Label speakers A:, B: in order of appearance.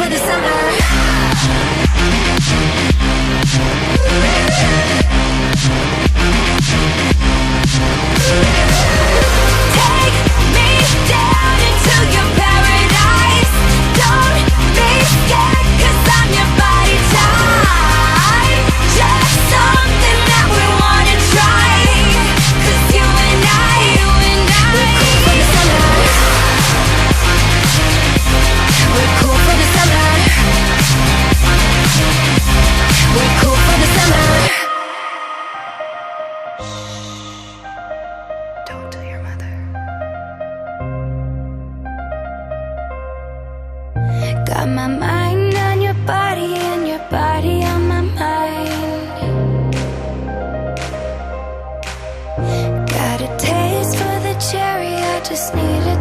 A: for the summer. Take me down into your paradise. Don't be scared, 'cause I'm your body type. Just something that we wanna try. 'Cause you and I, we're cool for the summer. We're cool for the summer. We're cool for the summer. Don't tell your mother. Got my mind on your body and your body on my mind. Got a taste for the cherry, I just need a